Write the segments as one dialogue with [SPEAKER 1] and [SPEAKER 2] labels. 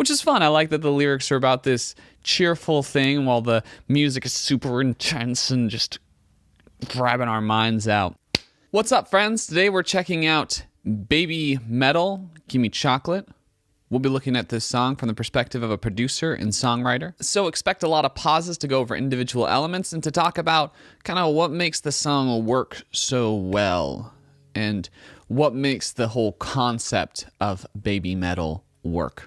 [SPEAKER 1] which is fun. I like that the lyrics are about this cheerful thing while the music is super intense and just grabbing our minds out. What's up, friends? Today we're checking out Babymetal, Gimme Chocolate. We'll be looking at this song from the perspective of a producer and songwriter. So expect a lot of pauses to go over individual elements and to talk about kind of what makes the song work so well and what makes the whole concept of Babymetal work.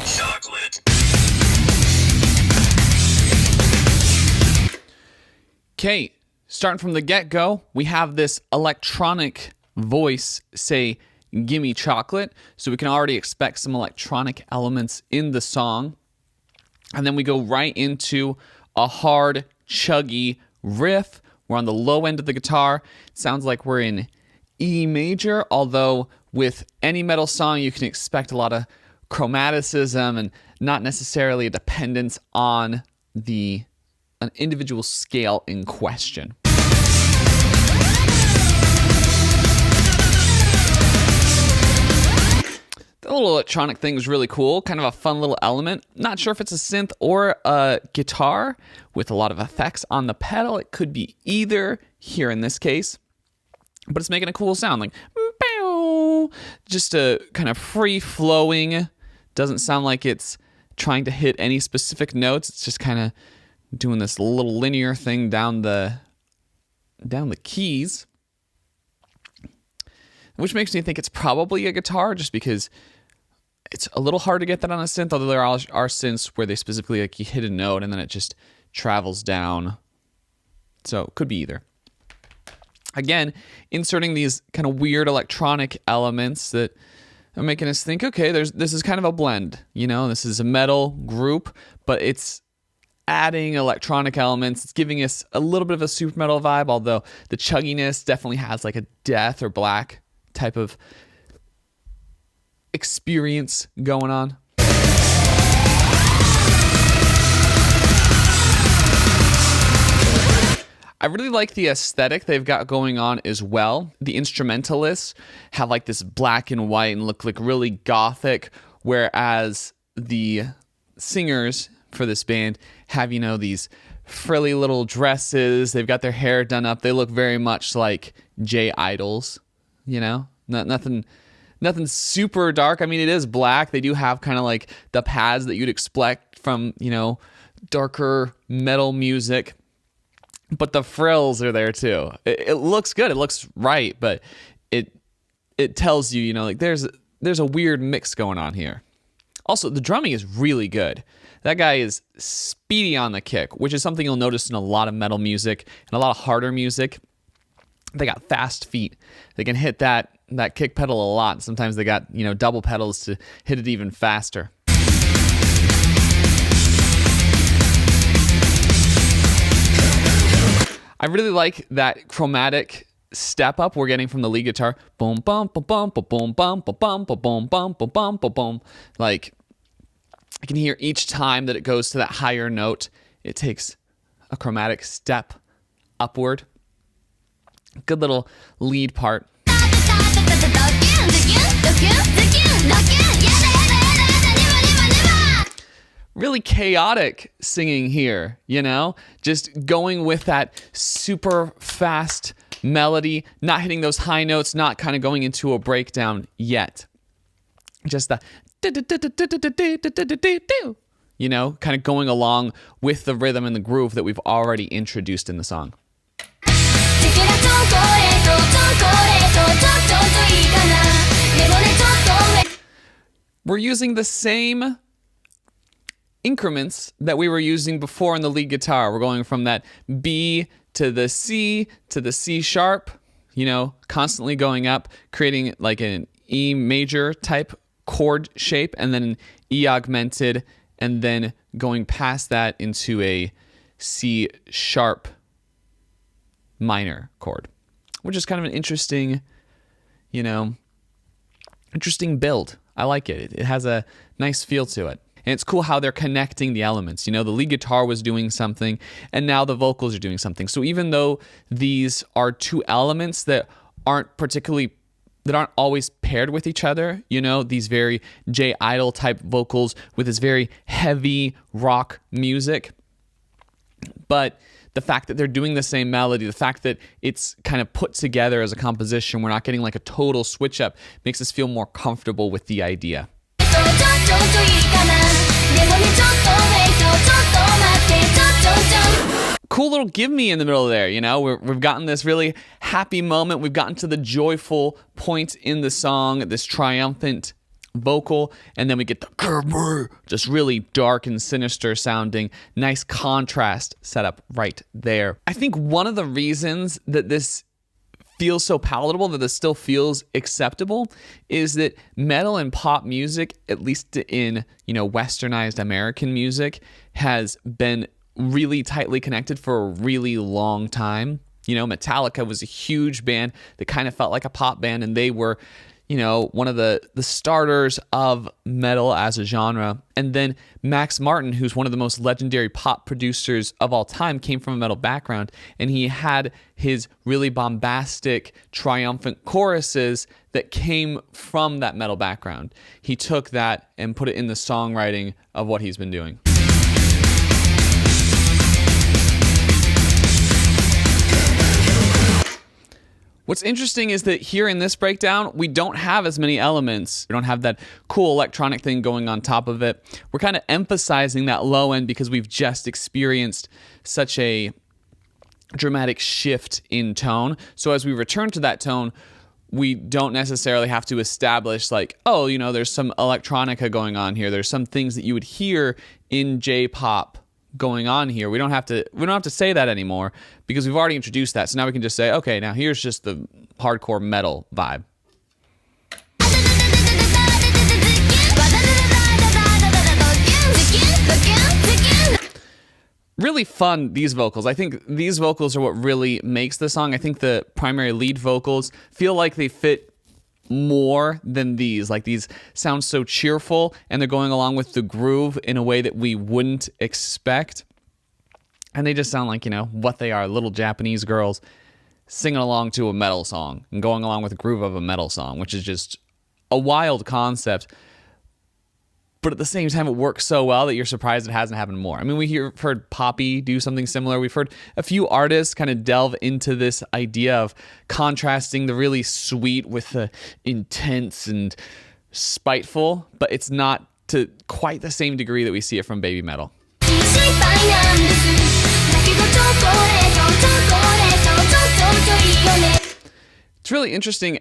[SPEAKER 1] Chocolate. Okay, starting from the get-go, we have this electronic voice say, "Gimme chocolate," so we can already expect some electronic elements in the song. And then we go right into a hard, chuggy riff. We're on the low end of the guitar. It sounds like we're in E major, although with any metal song, you can expect a lot of chromaticism and not necessarily a dependence on an individual scale in question. The little electronic thing is really cool, kind of a fun little element. Not sure if it's a synth or a guitar with a lot of effects on the pedal. It could be either here in this case, but it's making a cool sound, like bow, just a kind of free-flowing. Doesn't sound like it's trying to hit any specific notes. It's just kind of doing this little linear thing down the keys, which makes me think it's probably a guitar, just because it's a little hard to get that on a synth, although there are synths where they specifically, like, you hit a note and then it just travels down. So it could be either. Again, inserting these kind of weird electronic elements that are making us think, okay, this is kind of a blend. You know, this is a metal group, but it's adding electronic elements. It's giving us a little bit of a super metal vibe, although the chugginess definitely has like a death or black type of experience going on. I really like the aesthetic they've got going on as well. The instrumentalists have like this black and white and look like really gothic, whereas the singers for this band have, you know, these frilly little dresses. They've got their hair done up. They look very much like J Idols, you know? Nothing super dark. I mean, it is black. They do have kind of like the pads that you'd expect from, you know, darker metal music. But the frills are there too. It looks good. It looks right, but it tells you, you know, like there's a weird mix going on here. Also, the drumming is really good. That guy is speedy on the kick, which is something you'll notice in a lot of metal music and a lot of harder music. They got fast feet. They can hit that kick pedal a lot. Sometimes they got, you know, double pedals to hit it even faster. I really like that chromatic step up we're getting from the lead guitar. Boom, bum, bum, bum, boom, bum, bum, bum, boom, bum, bum, bum, boom. Like, I can hear each time that it goes to that higher note, it takes a chromatic step upward. Good little lead part. Really chaotic singing here, you know? Just going with that super fast melody, not hitting those high notes, not kind of going into a breakdown yet. Just the you know, kind of going along with the rhythm and the groove that we've already introduced in the song. We're using the same increments that we were using before in the lead guitar. We're going from that B to the C sharp, you know, constantly going up, creating like an E major type chord shape, and then an E augmented, and then going past that into a C sharp minor chord, which is kind of an interesting, you know, interesting build. I like it. It has a nice feel to it. And it's cool how they're connecting the elements. You know, the lead guitar was doing something, and now the vocals are doing something. So even though these are two elements that aren't particularly that aren't always paired with each other, you know, these very J Idol type vocals with this very heavy rock music. But the fact that they're doing the same melody, the fact that it's kind of put together as a composition, we're not getting like a total switch up, makes us feel more comfortable with the idea. Cool little Gimme in the middle there, you know, we've gotten this really happy moment. We've gotten to the joyful point in the song, this triumphant vocal, and then we get the Gimme, just really dark and sinister sounding. Nice contrast set up right there. I think one of the reasons that this feels so palatable, that this still feels acceptable, is that metal and pop music, at least in, you know, westernized American music, has been really tightly connected for a really long time. You know, Metallica was a huge band that kind of felt like a pop band, and they were, you know, one of the starters of metal as a genre. And then Max Martin, who's one of the most legendary pop producers of all time, came from a metal background, and he had his really bombastic, triumphant choruses that came from that metal background. He took that and put it in the songwriting of what he's been doing. What's interesting is that here in this breakdown, we don't have as many elements. We don't have that cool electronic thing going on top of it. We're kind of emphasizing that low end because we've just experienced such a dramatic shift in tone. So as we return to that tone, we don't necessarily have to establish like, oh, you know, there's some electronica going on here. There's some things that you would hear in J-pop going on here. We don't have to say that anymore because we've already introduced that. So now we can just say, okay, now here's just the hardcore metal vibe. Really fun, these vocals. I think these vocals are what really makes the song. I think the primary lead vocals feel like they fit more than these. Like, these sound so cheerful and they're going along with the groove in a way that we wouldn't expect. And they just sound like, you know, what they are, little Japanese girls singing along to a metal song and going along with the groove of a metal song, which is just a wild concept. But at the same time, it works so well that you're surprised it hasn't happened more. I mean, we've heard Poppy do something similar. We've heard a few artists kind of delve into this idea of contrasting the really sweet with the intense and spiteful, but it's not to quite the same degree that we see it from Babymetal. It's really interesting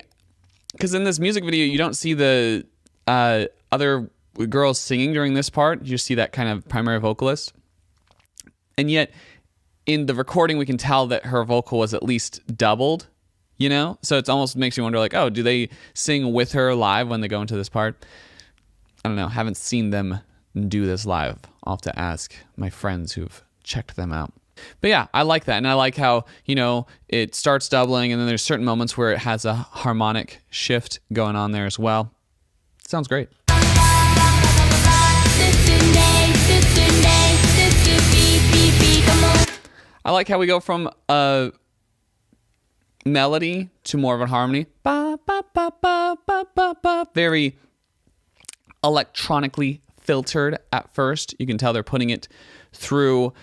[SPEAKER 1] because in this music video, you don't see the other girls singing during this part. You just see that kind of primary vocalist. And yet, in the recording, we can tell that her vocal was at least doubled, you know? So it almost makes you wonder, like, oh, do they sing with her live when they go into this part? I don't know. Haven't seen them do this live. I'll have to ask my friends who've checked them out. But yeah, I like that. And I like how, you know, it starts doubling and then there's certain moments where it has a harmonic shift going on there as well. Sounds great. I like how we go from a melody to more of a harmony. Ba, ba, ba, ba, ba, ba, ba. Very electronically filtered at first. You can tell they're putting it through,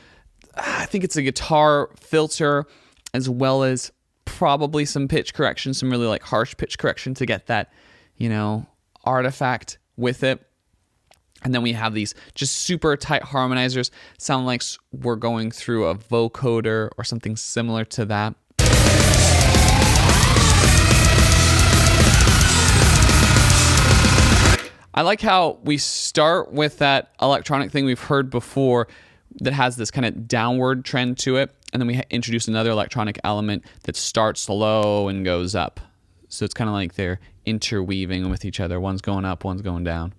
[SPEAKER 1] I think it's a guitar filter, as well as probably some pitch correction, some really like harsh pitch correction to get that, you know, artifact with it. And then we have these just super tight harmonizers. Sound like we're going through a vocoder or something similar to that. I like how we start with that electronic thing we've heard before that has this kind of downward trend to it. And then we introduce another electronic element that starts low and goes up. So it's kind of like they're interweaving with each other. One's going up, one's going down.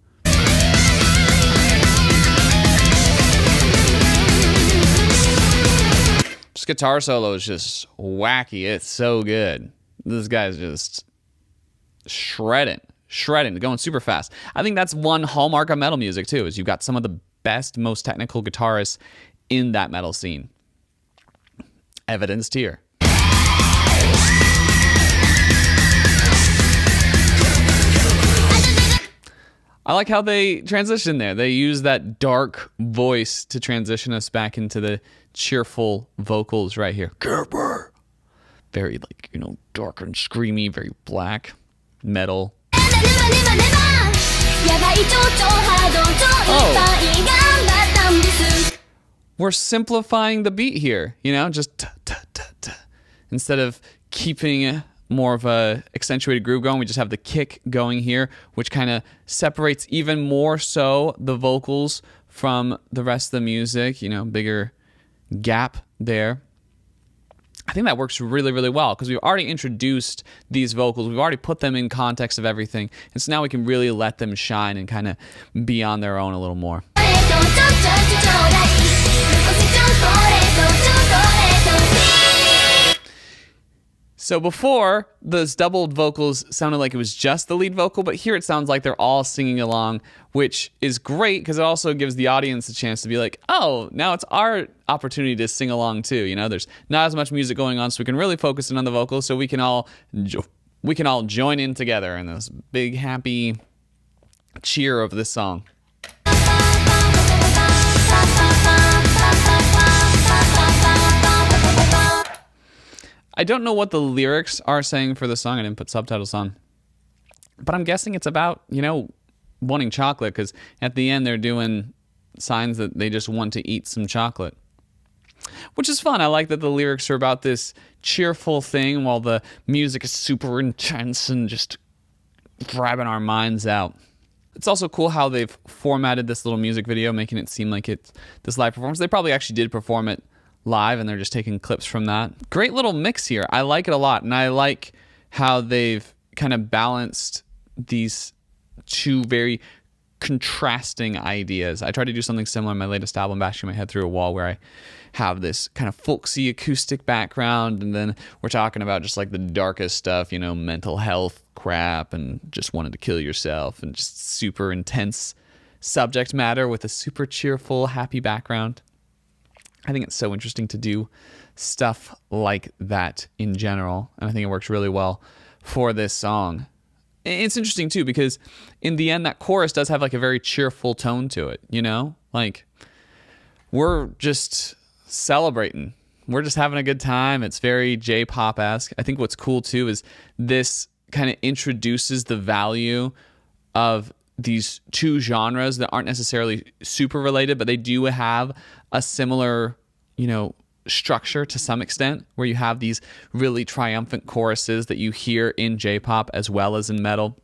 [SPEAKER 1] This guitar solo is just wacky. It's so good. This guy's just shredding, going super fast. I think that's one hallmark of metal music too, is you've got some of the best, most technical guitarists in that metal scene. Evidenced here. I like how they transition there. They use that dark voice to transition us back into the cheerful vocals right here. Gerber. Very like, you know, dark and screamy, very black metal. Oh. We're simplifying the beat here, you know, just instead of keeping more of a accentuated groove going, we just have the kick going here, which kind of separates even more so the vocals from the rest of the music, you know, bigger gap there. I think that works really, really well because we've already introduced these vocals. We've already put them in context of everything. And so now we can really let them shine and kind of be on their own a little more. So before, those doubled vocals sounded like it was just the lead vocal, but here it sounds like they're all singing along, which is great because it also gives the audience a chance to be like, oh, now it's our opportunity to sing along too. You know, there's not as much music going on, so we can really focus in on the vocals, so we can all join in together in this big happy cheer of this song. I don't know what the lyrics are saying for the song. I didn't put subtitles on. But I'm guessing it's about, you know, wanting chocolate, because at the end they're doing signs that they just want to eat some chocolate. Which is fun. I like that the lyrics are about this cheerful thing while the music is super intense and just grabbing our minds out. It's also cool how they've formatted this little music video, making it seem like it's this live performance. They probably actually did perform it live, and they're just taking clips from that. Great little mix here. I like it a lot, and I like how they've kind of balanced these two very contrasting ideas. I tried to do something similar in my latest album, Bashing My Head Through a Wall, where I have this kind of folksy acoustic background, and then we're talking about just like the darkest stuff, you know, mental health crap and just wanting to kill yourself and just super intense subject matter with a super cheerful, happy background. I think it's so interesting to do stuff like that in general, and I think it works really well for this song. It's interesting too because in the end that chorus does have like a very cheerful tone to it, you know? Like we're just celebrating. We're just having a good time. It's very J-pop-esque. I think what's cool too is this kind of introduces the value of these two genres that aren't necessarily super related, but they do have a similar, you know, structure to some extent, where you have these really triumphant choruses that you hear in J-pop as well as in metal.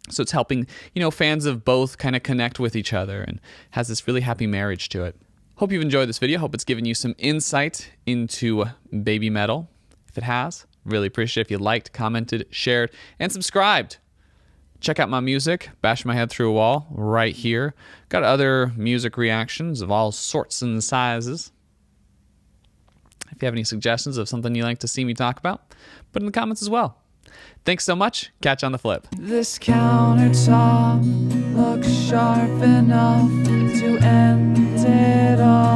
[SPEAKER 1] So it's helping, you know, fans of both kind of connect with each other and has this really happy marriage to it. Hope you've enjoyed this video. Hope it's given you some insight into Babymetal. If it has, really appreciate it if you liked, commented, shared, and subscribed. Check out my music, Bash My Head Through a Wall, right here. Got other music reactions of all sorts and sizes. If you have any suggestions of something you'd like to see me talk about, put in the comments as well. Thanks so much. Catch you on the flip.
[SPEAKER 2] This countertop looks sharp enough to end it all.